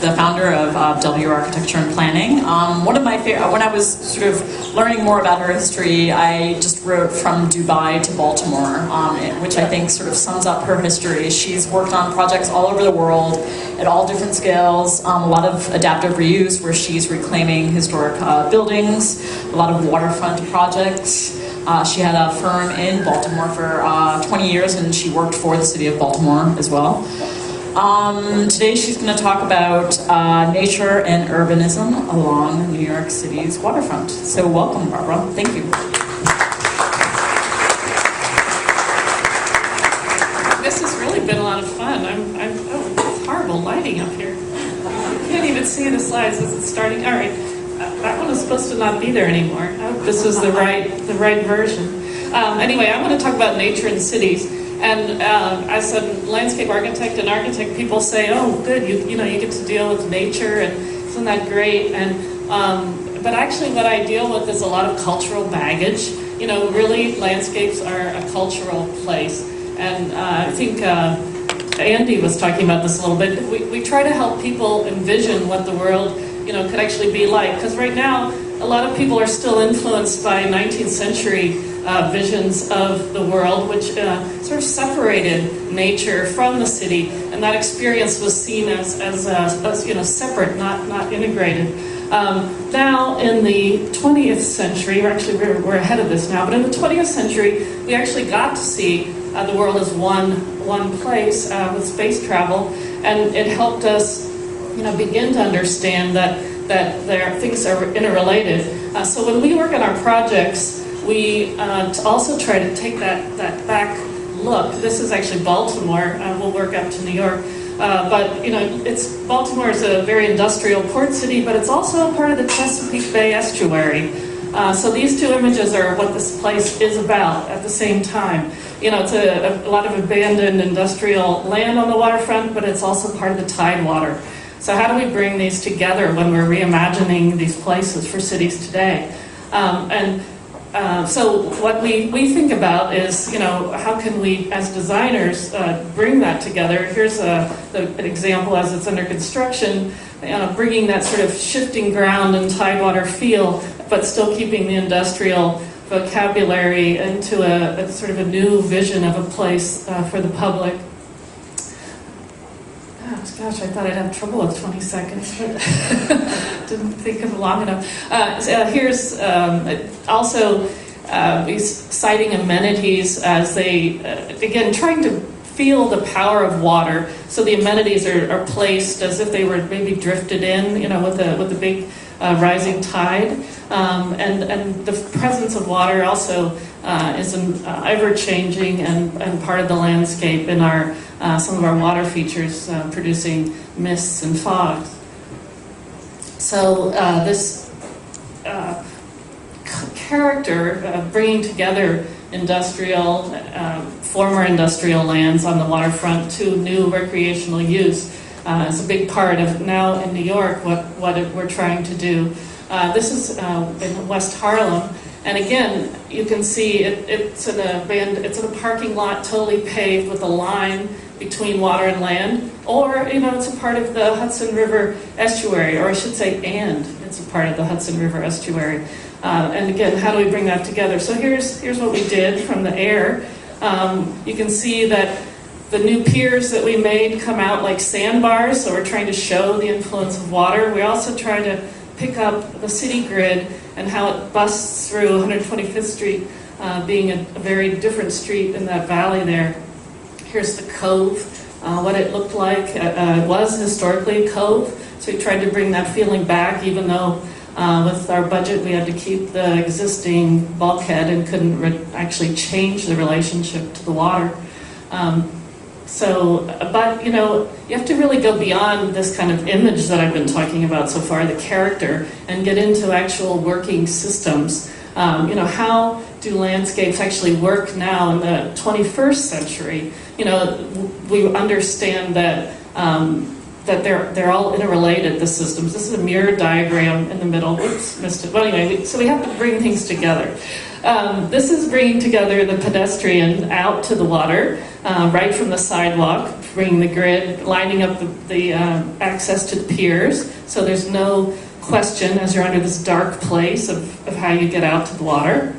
the founder of W Architecture and Planning. One of my when I was sort of learning more about her history, I just wrote From Dubai to Baltimore, which I think sort of sums up her history. She's worked on projects all over the world at all different scales, a lot of adaptive reuse where she's reclaiming historic buildings, a lot of waterfront projects. She had a firm in Baltimore for 20 years, and she worked for the city of Baltimore as well. Today she's going to talk about nature and urbanism along New York City's waterfront. So welcome, Barbara. Thank you. This has really been a lot of fun. Oh, it's horrible lighting up here. You can't even see the slides as it's starting. All right. That one was supposed to not be there anymore. I hope this is the right version. Anyway, I want to talk about nature in cities. And as a landscape architect and architect, people say, "Oh, good, you get to deal with nature, and isn't that great?" And but actually, what I deal with is a lot of cultural baggage. Really, landscapes are a cultural place, and I think Andy was talking about this a little bit. We try to help people envision what the world could actually be like, because right now a lot of people are still influenced by 19th century visions of the world, which sort of separated nature from the city, and that experience was seen as separate, not integrated. Now in the 20th century, we're ahead of this now, but in the 20th century we actually got to see the world as one place with space travel, and it helped us begin to understand that things are interrelated. So when we work on our projects, we also try to take that back look. This is actually Baltimore. We'll work up to New York. But Baltimore is a very industrial port city, but it's also a part of the Chesapeake Bay estuary. So these two images are what this place is about at the same time. It's a lot of abandoned industrial land on the waterfront, but it's also part of the tidewater. So how do we bring these together when we're reimagining these places for cities today? So what we think about is, how can we, as designers, bring that together? Here's an example as it's under construction, bringing that sort of shifting ground and tidewater feel, but still keeping the industrial vocabulary into a sort of a new vision of a place for the public. Gosh, I thought I'd have trouble with 20 seconds, but didn't think of it long enough. Here's also citing amenities as they, again, trying to feel the power of water. So the amenities are placed as if they were maybe drifted in, with a big rising tide. And the presence of water also is an ever-changing and part of the landscape in our some of our water features, producing mists and fogs. So this character bringing together former industrial lands on the waterfront to new recreational use is a big part of now in New York what we're trying to do. This is in West Harlem, and again you can see it's in a parking lot totally paved with a line between water and land, or it's a part of the Hudson River estuary, or I should say it's a part of the Hudson River estuary. And again, how do we bring that together? So here's what we did from the air. You can see that the new piers that we made come out like sandbars, so we're trying to show the influence of water. We also try to pick up the city grid and how it busts through 125th Street, being a very different street in that valley there. Here's the cove, what it looked like. It was historically a cove, so we tried to bring that feeling back, even though with our budget we had to keep the existing bulkhead and couldn't actually change the relationship to the water. But you have to really go beyond this kind of image that I've been talking about so far, the character, and get into actual working systems. How do landscapes actually work now in the 21st century? We understand that they're all interrelated, the systems. This is a mirror diagram in the middle. Oops, missed it. Well, anyway, so we have to bring things together. This is bringing together the pedestrian out to the water, right from the sidewalk, bringing the grid, lining up the access to the piers, so there's no question as you're under this dark place of how you get out to the water.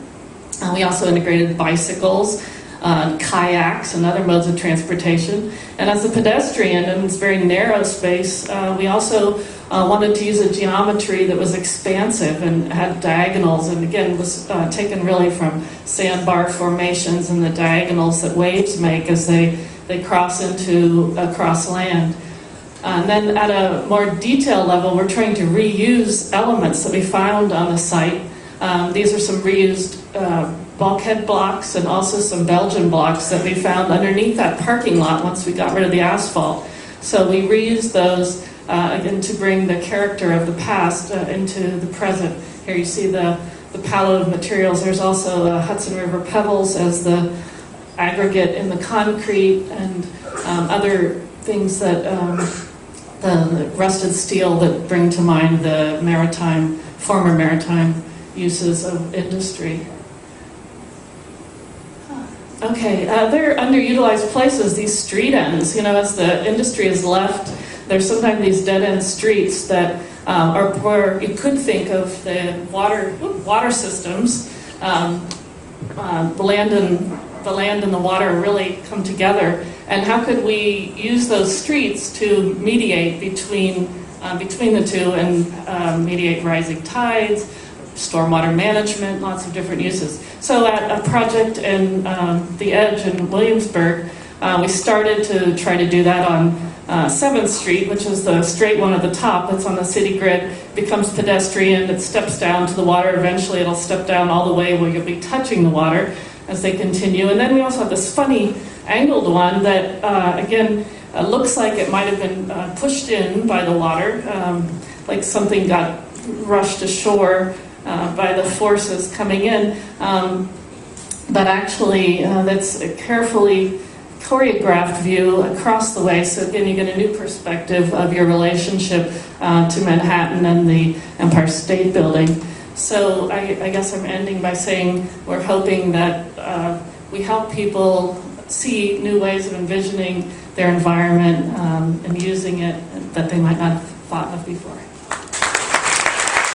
We also integrated bicycles, kayaks, and other modes of transportation. And as a pedestrian in this very narrow space, we also wanted to use a geometry that was expansive and had diagonals, and again was taken really from sandbar formations and the diagonals that waves make as they cross across land. And then at a more detailed level, we're trying to reuse elements that we found on the site. These are some reused bulkhead blocks and also some Belgian blocks that we found underneath that parking lot once we got rid of the asphalt. So we reused those again to bring the character of the past into the present. Here you see the palette of materials. There's also Hudson River pebbles as the aggregate in the concrete, and other things that the rusted steel that bring to mind the former maritime uses of industry. Okay, they're underutilized places, these street ends. As the industry is left, there's sometimes these dead-end streets that are where you could think of the water systems. The land and the water really come together. And how could we use those streets to mediate between the two and mediate rising tides, stormwater management, lots of different uses. So at a project in the Edge in Williamsburg, we started to try to do that on 7th Street, which is the straight one at the top that's on the city grid, becomes pedestrian, it steps down to the water, eventually it'll step down all the way where you'll be touching the water as they continue. And then we also have this funny angled one that, again, looks like it might have been pushed in by the water, like something got rushed ashore by the forces coming in. But actually, that's a carefully choreographed view across the way. So again, you get a new perspective of your relationship to Manhattan and the Empire State Building. So I guess I'm ending by saying we're hoping that we help people see new ways of envisioning their environment and using it that they might not have thought of before.